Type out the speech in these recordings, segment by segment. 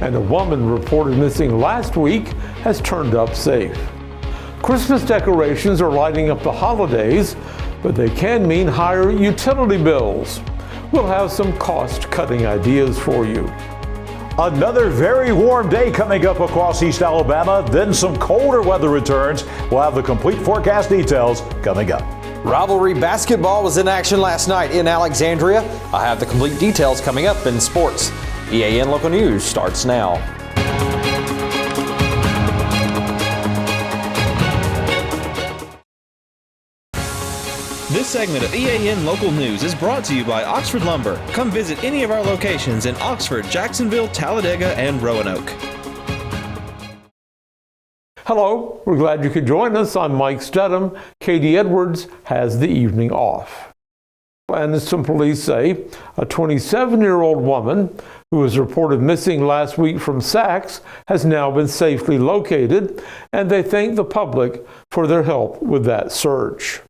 and a woman reported missing last week has turned up safe. Christmas decorations are lighting up the holidays, but they can mean higher utility bills. We'll have some cost-cutting ideas for you. Another very warm day coming up across East Alabama, then some colder weather returns. We'll have the complete forecast details coming up. Rivalry basketball was in action last night in Alexandria. I have the complete details coming up in sports. EAN Local News starts now. This segment of EAN Local News is brought to you by Oxford Lumber. Come visit any of our locations in Oxford, Jacksonville, Talladega, and Roanoke. Hello, we're glad you could join us. I'm Mike Stedham. Katie Edwards has the evening off. And some police say a 27-year-old woman who was reported missing last week from Saks has now been safely located, and they thank the public for their help with that search.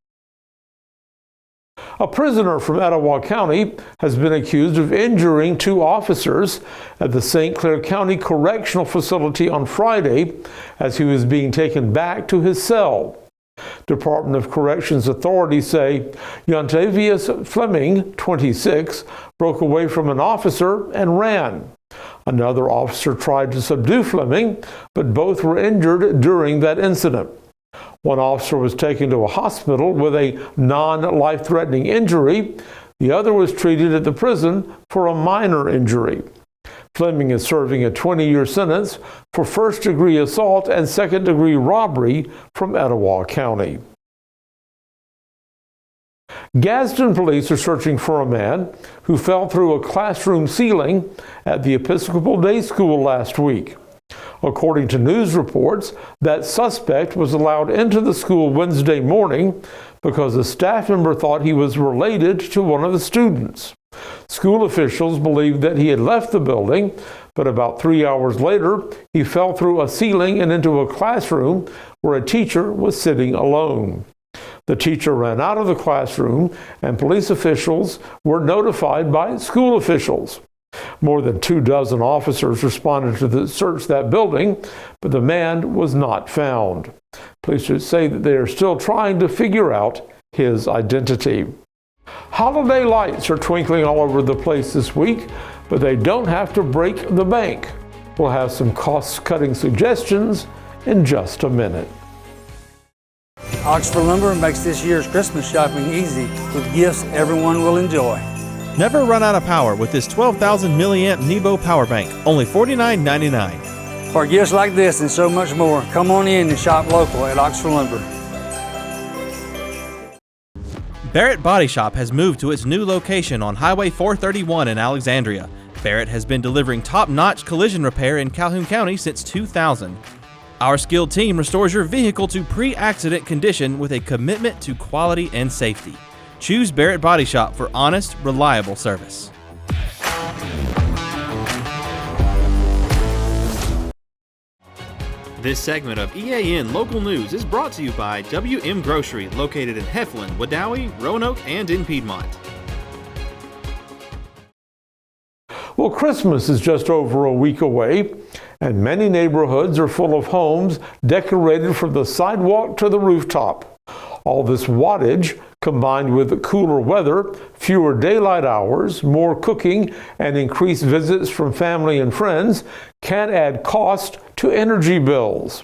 A prisoner from Etowah County has been accused of injuring two officers at the St. Clair County Correctional Facility on Friday as he was being taken back to his cell. Department of Corrections authorities say Yontavius Fleming, 26, broke away from an officer and ran. Another officer tried to subdue Fleming, but both were injured during that incident. One officer was taken to a hospital with a non-life-threatening injury. The other was treated at the prison for a minor injury. Fleming is serving a 20-year sentence for first-degree assault and second-degree robbery from Etowah County. Gadsden police are searching for a man who fell through a classroom ceiling at the Episcopal Day School last week. According to news reports, that suspect was allowed into the school Wednesday morning because a staff member thought he was related to one of the students. School officials believed that he had left the building, but about 3 hours later, he fell through a ceiling and into a classroom where a teacher was sitting alone. The teacher ran out of the classroom, and police officials were notified by school officials. More than 24 officers responded to search that building, but the man was not found. Police say that they are still trying to figure out his identity. Holiday lights are twinkling all over the place this week, but they don't have to break the bank. We'll have some cost-cutting suggestions in just a minute. Oxford Lumber makes this year's Christmas shopping easy with gifts everyone will enjoy. Never run out of power with this 12,000 milliamp Nebo power bank, only $49.99. For gifts like this and so much more, come on in and shop local at Oxford Lumber. Barrett Body Shop has moved to its new location on Highway 431 in Alexandria. Barrett has been delivering top-notch collision repair in Calhoun County since 2000. Our skilled team restores your vehicle to pre-accident condition with a commitment to quality and safety. Choose Barrett Body Shop for honest, reliable service. This segment of EAN Local News is brought to you by WM Grocery, located in Heflin, Wadowee, Roanoke, and in Piedmont. Well, Christmas is just over a week away, and many neighborhoods are full of homes decorated from the sidewalk to the rooftop. All this wattage, combined with cooler weather, fewer daylight hours, more cooking, and increased visits from family and friends, can add cost to energy bills.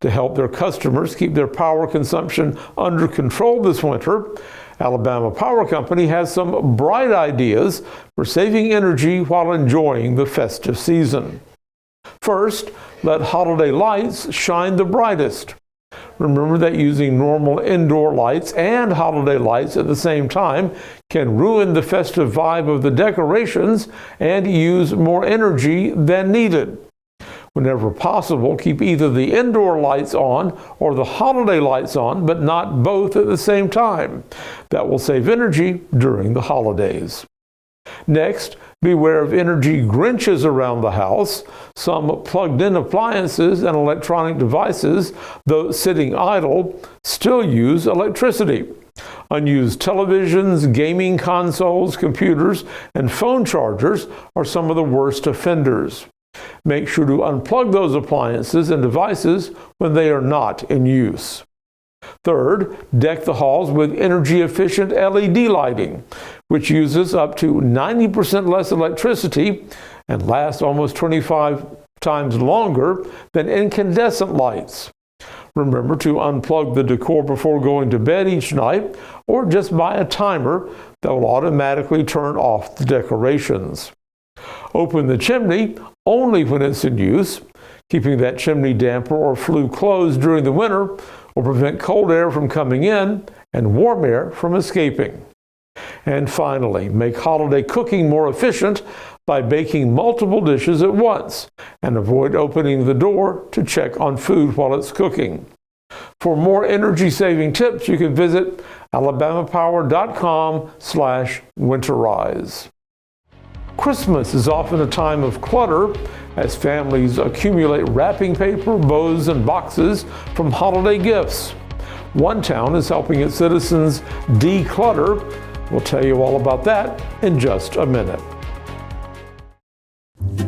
To help their customers keep their power consumption under control this winter, Alabama Power Company has some bright ideas for saving energy while enjoying the festive season. First, let holiday lights shine the brightest. Remember that using normal indoor lights and holiday lights at the same time can ruin the festive vibe of the decorations and use more energy than needed. Whenever possible, keep either the indoor lights on or the holiday lights on, but not both at the same time. That will save energy during the holidays. Next, beware of energy Grinches around the house. Some plugged-in appliances and electronic devices, though sitting idle, still use electricity. Unused televisions, gaming consoles, computers, and phone chargers are some of the worst offenders. Make sure to unplug those appliances and devices when they are not in use. Third, deck the halls with energy-efficient LED lighting, which uses up to 90% less electricity and lasts almost 25 times longer than incandescent lights. Remember to unplug the decor before going to bed each night, or just buy a timer that will automatically turn off the decorations. Open the chimney only when it's in use. Keeping that chimney damper or flue closed during the winter will prevent cold air from coming in and warm air from escaping. And finally, make holiday cooking more efficient by baking multiple dishes at once, and avoid opening the door to check on food while it's cooking. For more energy-saving tips, you can visit alabamapower.com/winterize. Christmas is often a time of clutter as families accumulate wrapping paper, bows, and boxes from holiday gifts. One town is helping its citizens declutter. We'll tell you all about that in just a minute.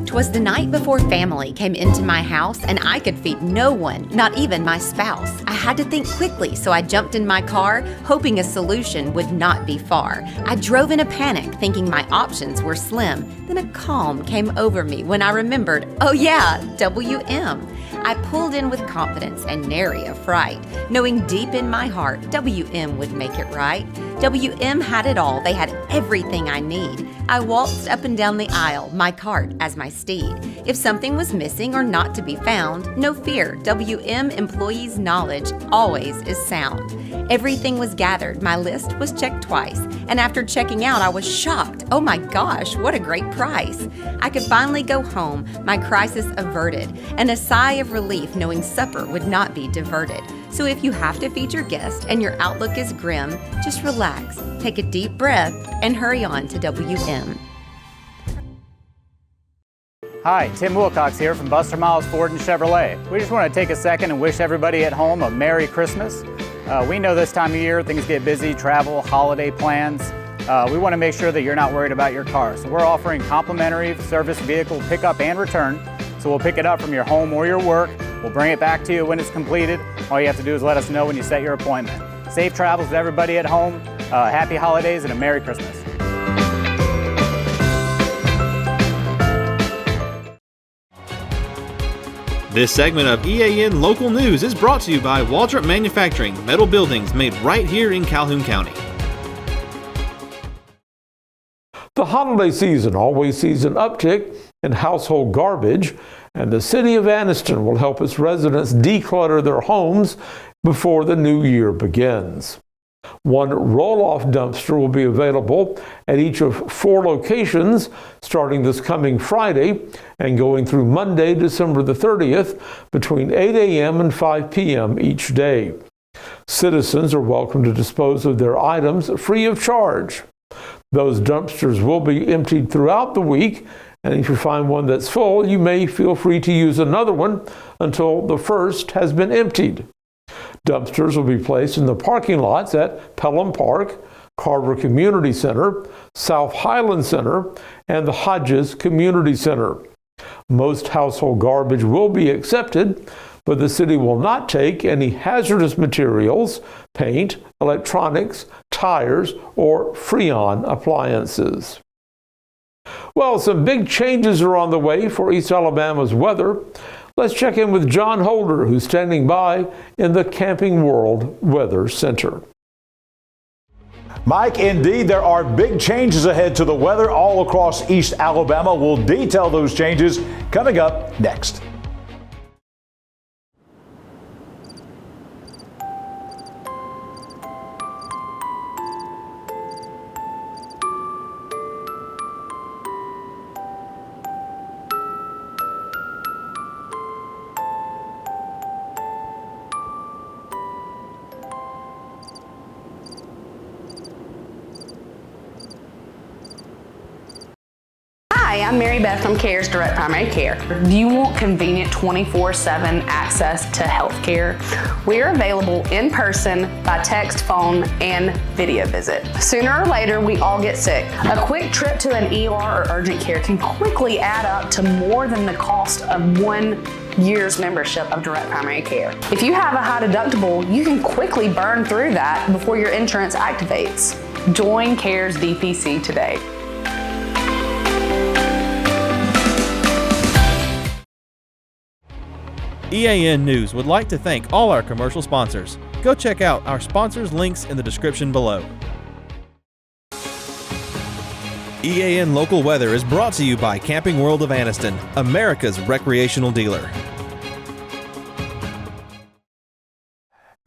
'Twas the night before family came into my house, and I could feed no one, not even my spouse. I had to think quickly, so I jumped in my car, hoping a solution would not be far. I drove in a panic, thinking my options were slim. Then a calm came over me when I remembered, oh yeah, WM. I pulled in with confidence and nary a fright, knowing deep in my heart WM would make it right. WM had it all, they had everything I need. I waltzed up and down the aisle, my cart as my steed. If something was missing or not to be found, no fear, WM employees' knowledge always is sound. Everything was gathered, my list was checked twice, and after checking out I was shocked. Oh my gosh, what a great price. I could finally go home, my crisis averted, and a sigh of relief knowing supper would not be diverted. So if you have to feed your guest and your outlook is grim, just relax, take a deep breath, and hurry on to WM. Hi, Tim Wilcox here from Buster Miles Ford and Chevrolet. We just want to take a second and wish everybody at home a Merry Christmas. We know this time of year things get busy, travel, holiday plans. We want to make sure that you're not worried about your car. So we're offering complimentary service vehicle pickup and return. So we'll pick it up from your home or your work. We'll bring it back to you when it's completed. All you have to do is let us know when you set your appointment. Safe travels to everybody at home. Happy holidays and a Merry Christmas. This segment of EAN Local News is brought to you by Waldrop Manufacturing, metal buildings made right here in Calhoun County. The holiday season always sees an uptick in household garbage, and the city of Anniston will help its residents declutter their homes before the new year begins. One roll-off dumpster will be available at each of 4 locations starting this coming Friday and going through Monday, December the 30th, between 8 a.m. and 5 p.m. each day. Citizens are welcome to dispose of their items free of charge. Those dumpsters will be emptied throughout the week, and if you find one that's full, you may feel free to use another one until the first has been emptied. Dumpsters will be placed in the parking lots at Pelham Park, Carver Community Center, South Highland Center, and the Hodges Community Center. Most household garbage will be accepted, but the city will not take any hazardous materials, paint, electronics, tires, or Freon appliances. Well, some big changes are on the way for East Alabama's weather. Let's check in with John Holder, who's standing by in the Camping World Weather Center. Mike, indeed, there are big changes ahead to the weather all across East Alabama. We'll detail those changes coming up next. I'm Mary Beth from CARES Direct Primary Care. Do you want convenient 24/7 access to health care? We are available in person, by text, phone, and video visit. Sooner or later, we all get sick. A quick trip to an ER or urgent care can quickly add up to more than the cost of 1 year's membership of Direct Primary Care. If you have a high deductible, you can quickly burn through that before your insurance activates. Join CARES DPC today. EAN News would like to thank all our commercial sponsors. Go check out our sponsors' links in the description below. EAN Local Weather is brought to you by Camping World of Anniston, America's recreational dealer.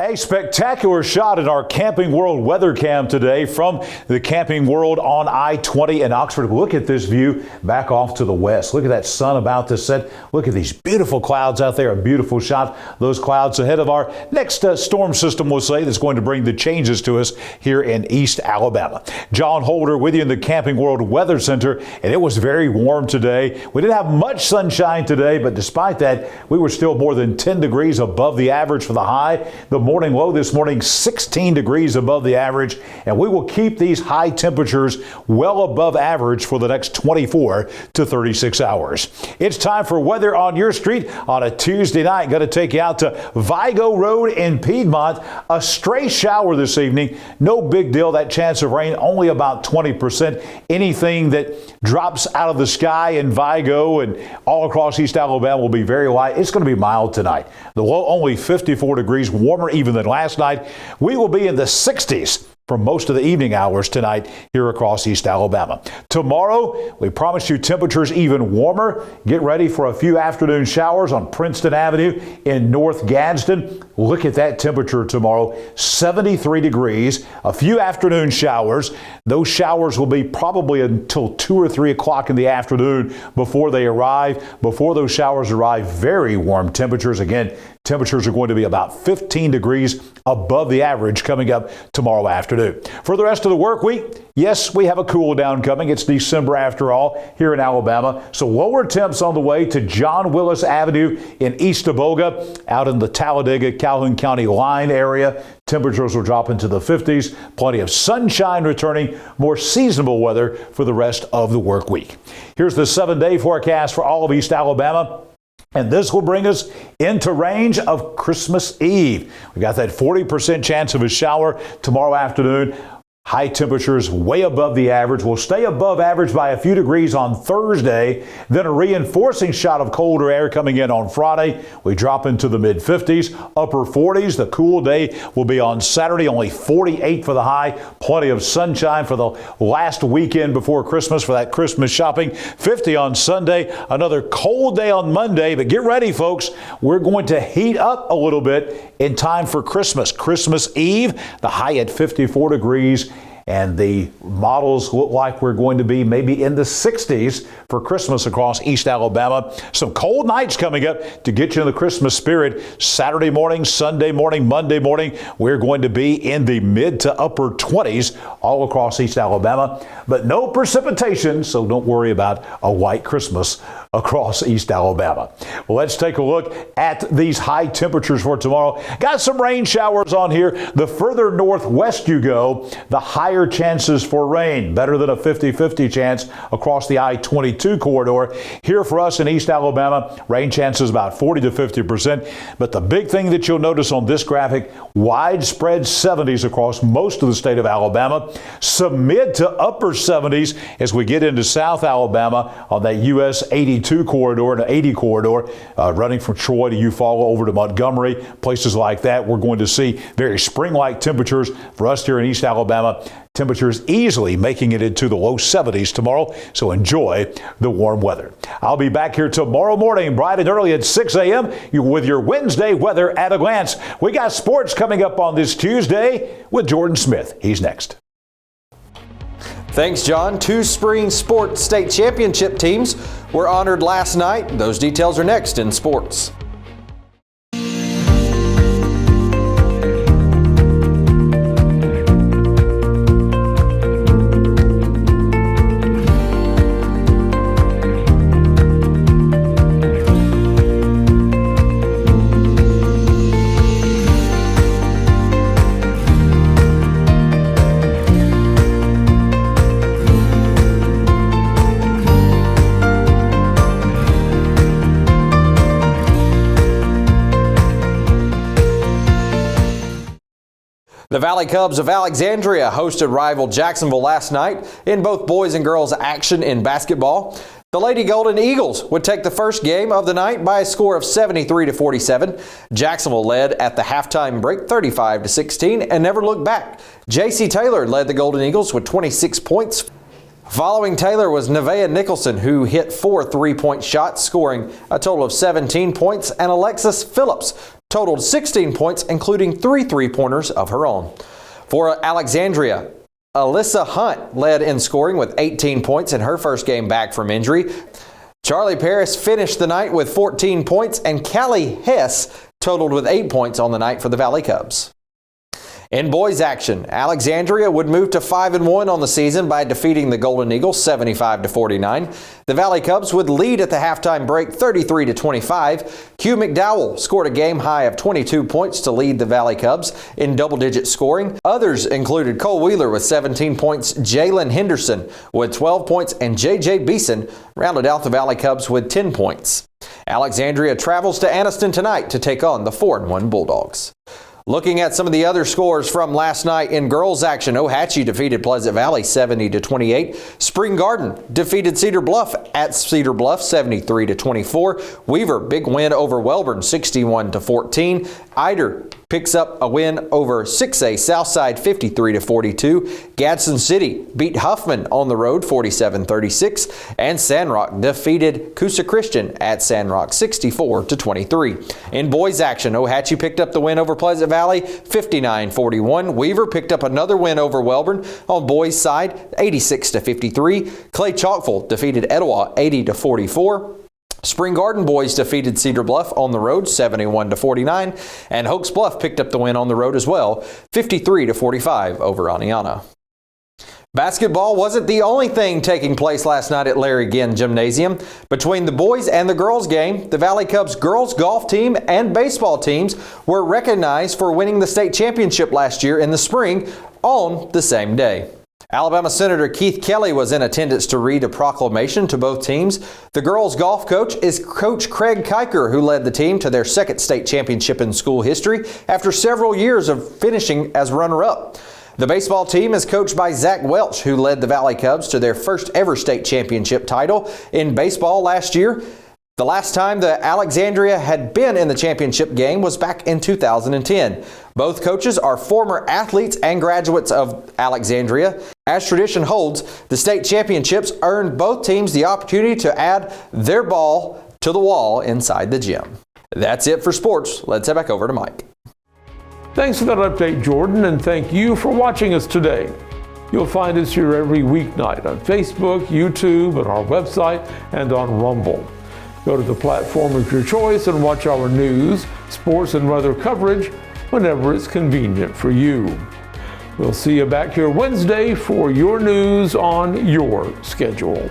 A spectacular shot in our Camping World weather cam today from the Camping World on I-20 in Oxford. Look at this view back off to the west. Look at that sun about to set. Look at these beautiful clouds out there. A beautiful shot. Those clouds ahead of our next storm system, we'll say, that's going to bring the changes to us here in East Alabama. John Holder with you in the Camping World Weather Center, and it was very warm today. We didn't have much sunshine today, but despite that, we were still more than 10 degrees above the average for the high. The morning low this morning, 16 degrees above the average, and we will keep these high temperatures well above average for the next 24 to 36 hours. It's time for weather on your street on a Tuesday night. Going to take you out to Vigo Road in Piedmont. A stray shower this evening. No big deal. That chance of rain only about 20%. Anything that drops out of the sky in Vigo and all across East Alabama will be very light. It's going to be mild tonight. The low only 54 degrees, warmer even than last night. We will be in the 60s for most of the evening hours tonight here across East Alabama. Tomorrow, we promise you temperatures even warmer. Get ready for a few afternoon showers on Princeton Avenue in North Gadsden. Look at that temperature tomorrow, 73 degrees. A few afternoon showers. Those showers will be probably until 2 or 3 o'clock in the afternoon before they arrive. Before those showers arrive, very warm temperatures. Again, temperatures are going to be about 15 degrees above the average coming up tomorrow afternoon. For the rest of the work week, yes, we have a cool down coming. It's December after all here in Alabama. So lower temps on the way to John Willis Avenue in East Aboga, out in the Talladega-Calhoun County line area. Temperatures will drop into the 50s. Plenty of sunshine returning, more seasonable weather for the rest of the work week. Here's the 7-day forecast for all of East Alabama. And this will bring us into range of Christmas Eve. We got that 40% chance of a shower tomorrow afternoon. High temperatures way above the average. We'll stay above average by a few degrees on Thursday. Then a reinforcing shot of colder air coming in on Friday. We drop into the mid-50s, upper 40s. The cool day will be on Saturday, only 48 for the high. Plenty of sunshine for the last weekend before Christmas for that Christmas shopping. 50 on Sunday. Another cold day on Monday. But get ready, folks. We're going to heat up a little bit in time for Christmas. Christmas Eve, the high at 54 degrees. And the models look like we're going to be maybe in the 60s for Christmas across East Alabama. Some cold nights coming up to get you in the Christmas spirit. Saturday morning, Sunday morning, Monday morning, we're going to be in the mid to upper 20s all across East Alabama. But no precipitation, so don't worry about a white Christmas across East Alabama. Well, let's take a look at these high temperatures for tomorrow. Got some rain showers on here. The further northwest you go, the higher chances for rain. Better than a 50-50 chance across the I-22 corridor. Here for us in East Alabama, rain chances about 40 to 50%. But the big thing that you'll notice on this graphic, widespread 70s across most of the state of Alabama. Some mid to upper 70s as we get into South Alabama on that US 82 corridor and 80 corridor, running from Troy to Eufaula over to Montgomery, places like that. We're going to see very spring-like temperatures for us here in East Alabama. Temperatures easily making it into the low 70s tomorrow, so enjoy the warm weather. I'll be back here tomorrow morning, bright and early at 6 a.m. with your Wednesday weather at a glance. We got sports coming up on this Tuesday with Jordan Smith. He's next. Thanks, John. 2 spring sports state championship teams were honored last night. Those details are next in sports. The Valley Cubs of Alexandria hosted rival Jacksonville last night in both boys and girls action in basketball. The Lady Golden Eagles would take the first game of the night by a score of 73-47. Jacksonville led at the halftime break 35-16 and never looked back. J.C. Taylor led the Golden Eagles with 26 points. Following Taylor was Nevaeh Nicholson, who hit 4 three-point shots, scoring a total of 17 points, and Alexis Phillips totaled 16 points, including 3 three-pointers of her own. For Alexandria, Alyssa Hunt led in scoring with 18 points in her first game back from injury. Charlie Paris finished the night with 14 points, and Callie Hess totaled with 8 points on the night for the Valley Cubs. In boys action, Alexandria would move to 5-1 on the season by defeating the Golden Eagles 75-49. The Valley Cubs would lead at the halftime break 33-25. Hugh McDowell scored a game high of 22 points to lead the Valley Cubs in double-digit scoring. Others included Cole Wheeler with 17 points, Jalen Henderson with 12 points, and J.J. Beeson rounded out the Valley Cubs with 10 points. Alexandria travels to Anniston tonight to take on the 4-1 Bulldogs. Looking at some of the other scores from last night in girls action, Ohatchee defeated Pleasant Valley 70-28. Spring Garden defeated Cedar Bluff at Cedar Bluff 73-24. Weaver, big win over Welborn 61-14. Eider picks up a win over 6A Southside 53-42. Gadsden City beat Huffman on the road 47-36. And Sandrock defeated Coosa Christian at Sandrock 64-23. In boys action, Ohatchee picked up the win over Pleasant Valley 59-41. Weaver picked up another win over Welborn on boys side 86-53. Clay Chalkville defeated Etowah 80-44. Spring Garden boys defeated Cedar Bluff on the road 71-49, and Hoax Bluff picked up the win on the road as well 53-45 over Aniana. Basketball wasn't the only thing taking place last night at Larry Ginn Gymnasium. Between the boys and the girls game, the Valley Cubs girls golf team and baseball teams were recognized for winning the state championship last year in the spring on the same day. Alabama Senator Keith Kelly was in attendance to read a proclamation to both teams. The girls' golf coach is Coach Craig Kiker, who led the team to their second state championship in school history after several years of finishing as runner-up. The baseball team is coached by Zach Welch, who led the Valley Cubs to their first ever state championship title in baseball last year. The last time the Alexandria had been in the championship game was back in 2010. Both coaches are former athletes and graduates of Alexandria. As tradition holds, the state championships earned both teams the opportunity to add their ball to the wall inside the gym. That's it for sports. Let's head back over to Mike. Thanks for that update, Jordan, and thank you for watching us today. You'll find us here every weeknight on Facebook, YouTube, and our website, and on Rumble. Go to the platform of your choice and watch our news, sports, and weather coverage whenever it's convenient for you. We'll see you back here Wednesday for your news on your schedule.